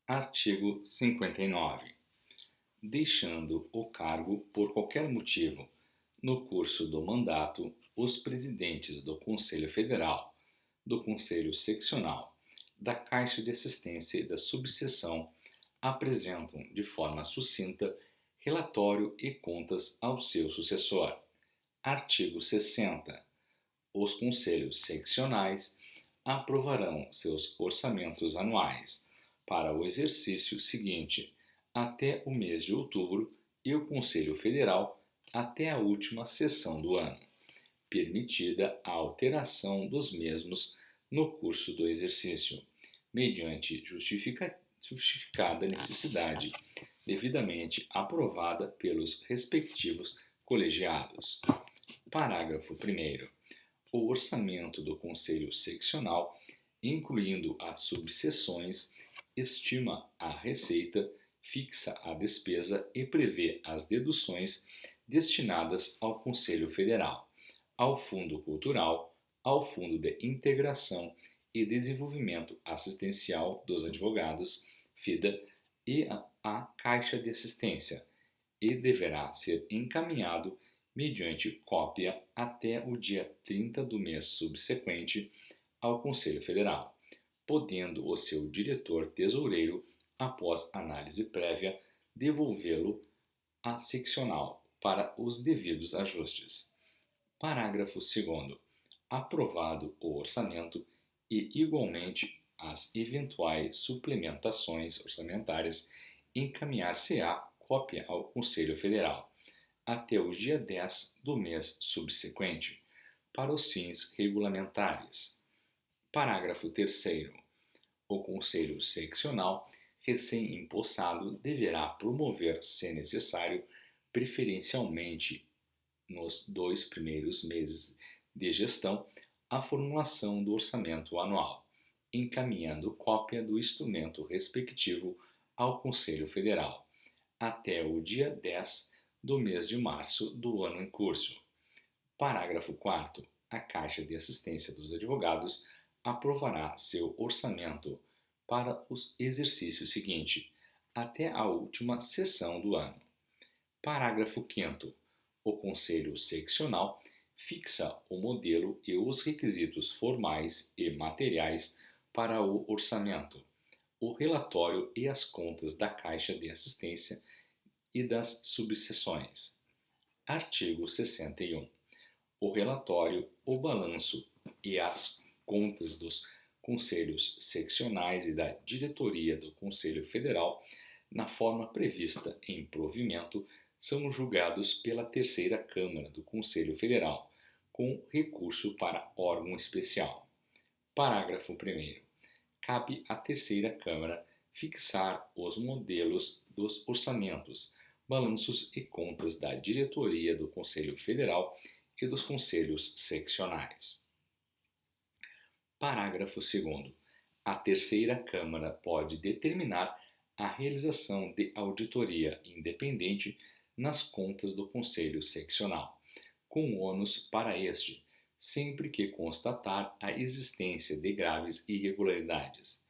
Artigo 59. Deixando o cargo por qualquer motivo no curso do mandato, os presidentes do Conselho Federal, do Conselho Seccional, da Caixa de Assistência e da Subseção apresentam de forma sucinta relatório e contas ao seu sucessor. Artigo 60. Os conselhos seccionais aprovarão seus orçamentos anuais para o exercício seguinte até o mês de outubro e o Conselho Federal até a última sessão do ano, permitida a alteração dos mesmos no curso do exercício, mediante justificada necessidade, devidamente aprovada pelos respectivos colegiados. Parágrafo 1º. O orçamento do Conselho Seccional, incluindo as subseções, estima a receita, fixa a despesa e prevê as deduções destinadas ao Conselho Federal, ao Fundo Cultural, ao Fundo de Integração e Desenvolvimento Assistencial dos Advogados, FIDA, e à Caixa de Assistência, e deverá ser encaminhado mediante cópia até o dia 30 do mês subsequente ao Conselho Federal, podendo o seu diretor-tesoureiro, após análise prévia, devolvê-lo à seccional para os devidos ajustes. Parágrafo 2º. Aprovado o orçamento e, igualmente, as eventuais suplementações orçamentárias, encaminhar-se-á cópia ao Conselho Federal até o dia 10 do mês subsequente, para os fins regulamentares. Parágrafo 3º. O Conselho Seccional, recém-empossado, deverá promover, se necessário, preferencialmente nos 2 primeiros meses de gestão, a formulação do orçamento anual, encaminhando cópia do instrumento respectivo ao Conselho Federal, até o dia 10 do mês de março do ano em curso. Parágrafo 4º. A Caixa de Assistência dos Advogados aprovará seu orçamento para o exercício seguinte, até a última sessão do ano. Parágrafo 5º. O Conselho Seccional fixa o modelo e os requisitos formais e materiais para o orçamento, o relatório e as contas da Caixa de Assistência e das subseções. Artigo 61. O relatório, o balanço e as contas dos conselhos seccionais e da diretoria do Conselho Federal, na forma prevista em provimento, são julgados pela Terceira Câmara do Conselho Federal, com recurso para órgão especial. Parágrafo 1º. Cabe à Terceira Câmara fixar os modelos dos orçamentos, balanços e contas da diretoria do Conselho Federal e dos conselhos seccionais. Parágrafo 2º. A Terceira Câmara pode determinar a realização de auditoria independente nas contas do Conselho Seccional, com ônus para este, sempre que constatar a existência de graves irregularidades.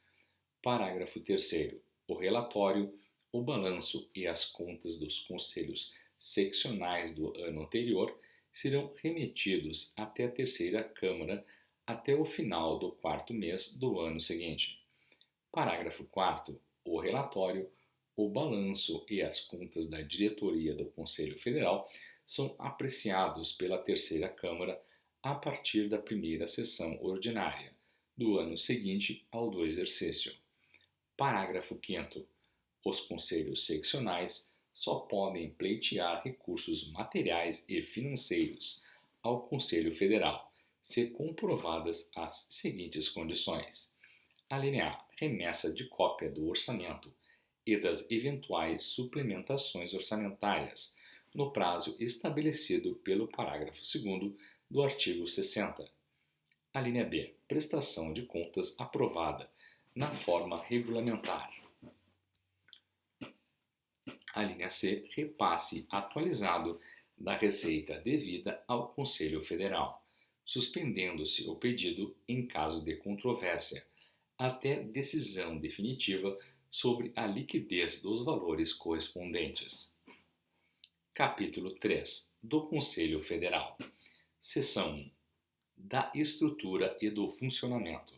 Parágrafo 3º. O relatório, o balanço e as contas dos conselhos seccionais do ano anterior serão remetidos até a Terceira Câmara até o final do 4º mês do ano seguinte. Parágrafo 4º. O relatório, o balanço e as contas da diretoria do Conselho Federal são apreciados pela Terceira Câmara a partir da primeira sessão ordinária do ano seguinte ao do exercício. Parágrafo 5º. Os conselhos seccionais só podem pleitear recursos materiais e financeiros ao Conselho Federal, se comprovadas as seguintes condições: alínea A. Remessa de cópia do orçamento e das eventuais suplementações orçamentárias, no prazo estabelecido pelo parágrafo 2º do artigo 60. Alínea B. Prestação de contas aprovada na forma regulamentar. Alínea C. Repasse atualizado da receita devida ao Conselho Federal, suspendendo-se o pedido em caso de controvérsia, até decisão definitiva sobre a liquidez dos valores correspondentes. Capítulo 3 do Conselho Federal. Seção 1 da estrutura e do funcionamento.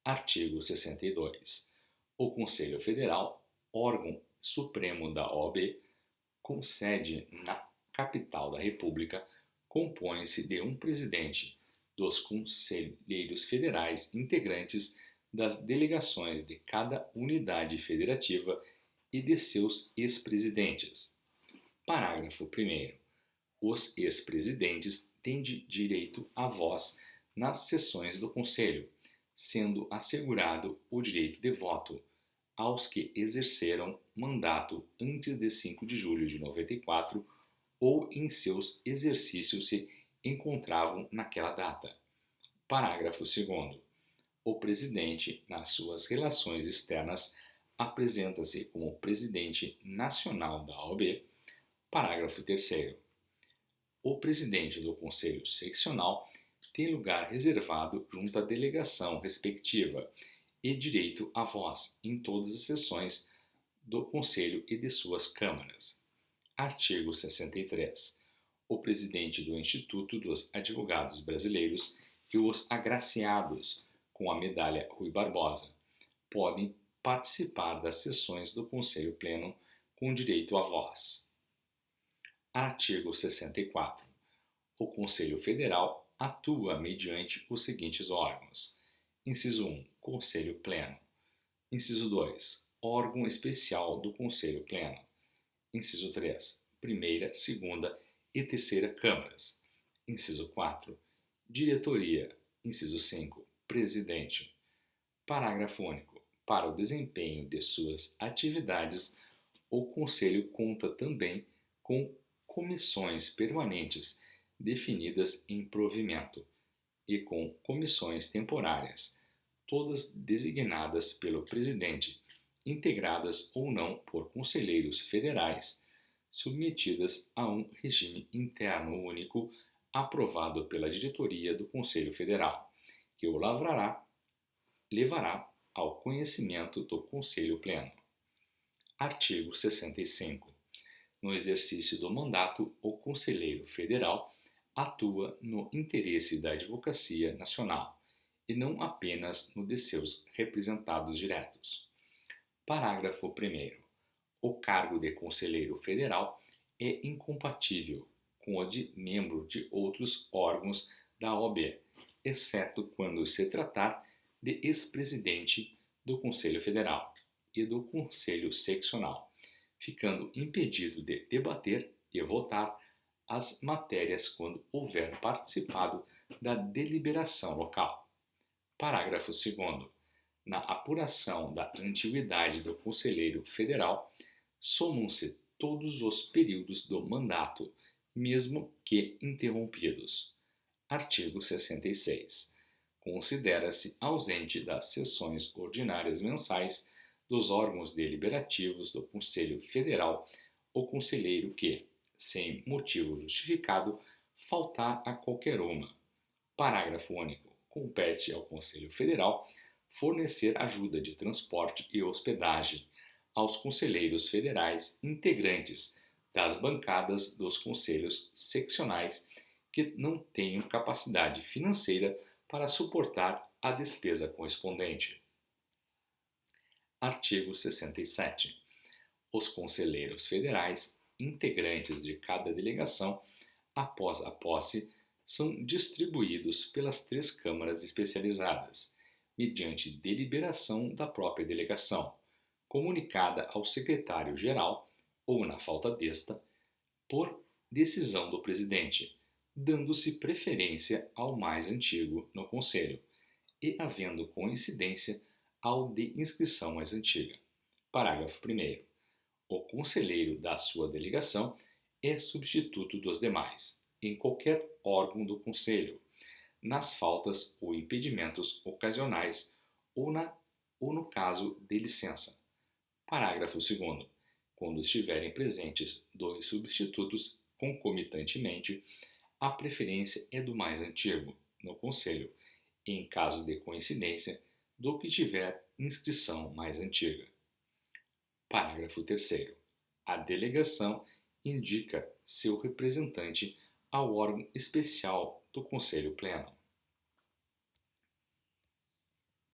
Artigo 62. O Conselho Federal, órgão supremo da OAB, com sede na capital da República, compõe-se de um presidente, dos conselheiros federais integrantes das delegações de cada unidade federativa e de seus ex-presidentes. Parágrafo 1º. Os ex-presidentes têm direito à voz nas sessões do Conselho, sendo assegurado o direito de voto aos que exerceram mandato antes de 5 de julho de 94 ou em seus exercícios se encontravam naquela data. Parágrafo 2º. O presidente, nas suas relações externas, apresenta-se como presidente nacional da OAB. Parágrafo 3º. O presidente do Conselho Seccional tem lugar reservado junto à delegação respectiva e direito à voz em todas as sessões do Conselho e de suas câmaras. Artigo 63. O presidente do Instituto dos Advogados Brasileiros e os agraciados com a medalha Rui Barbosa podem participar das sessões do Conselho Pleno com direito à voz. Artigo 64. O Conselho Federal atua mediante os seguintes órgãos. Inciso 1. Conselho Pleno. Inciso 2. Órgão especial do Conselho Pleno. Inciso 3. Primeira, segunda e terceira câmaras. Inciso 4. Diretoria. Inciso 5. Presidente. Parágrafo único. Para o desempenho de suas atividades, o Conselho conta também com comissões permanentes definidas em provimento e com comissões temporárias, todas designadas pelo presidente, integradas ou não por conselheiros federais, submetidas a um regime interno único aprovado pela diretoria do Conselho Federal, que o levará ao conhecimento do Conselho Pleno. Artigo 65. No exercício do mandato, o conselheiro federal atua no interesse da Advocacia Nacional e não apenas no de seus representados diretos. Parágrafo 1º. O cargo de conselheiro federal é incompatível com o de membro de outros órgãos da OAB, exceto quando se tratar de ex-presidente do Conselho Federal e do Conselho Seccional, ficando impedido de debater e votar as matérias quando houver participado da deliberação local. Parágrafo 2º. Na apuração da antiguidade do conselheiro federal, somam-se todos os períodos do mandato, mesmo que interrompidos. Artigo 66. Considera-se ausente das sessões ordinárias mensais dos órgãos deliberativos do Conselho Federal o conselheiro que, sem motivo justificado, faltar a qualquer uma. Parágrafo único. Compete ao Conselho Federal fornecer ajuda de transporte e hospedagem aos conselheiros federais integrantes das bancadas dos conselhos seccionais que não tenham capacidade financeira para suportar a despesa correspondente. Artigo 67. Os conselheiros federais, integrantes de cada delegação, após a posse, são distribuídos pelas 3 câmaras especializadas, mediante deliberação da própria delegação, comunicada ao secretário-geral ou, na falta desta, por decisão do presidente, dando-se preferência ao mais antigo no Conselho e havendo coincidência ao de inscrição mais antiga. Parágrafo 1º. O conselheiro da sua delegação é substituto dos demais, em qualquer órgão do Conselho, nas faltas ou impedimentos ocasionais ou no caso de licença. Parágrafo 2º. Quando estiverem presentes 2 substitutos concomitantemente, a preferência é do mais antigo, no Conselho, em caso de coincidência, do que tiver inscrição mais antiga. Parágrafo 3º. A delegação indica seu representante ao órgão especial do Conselho Pleno.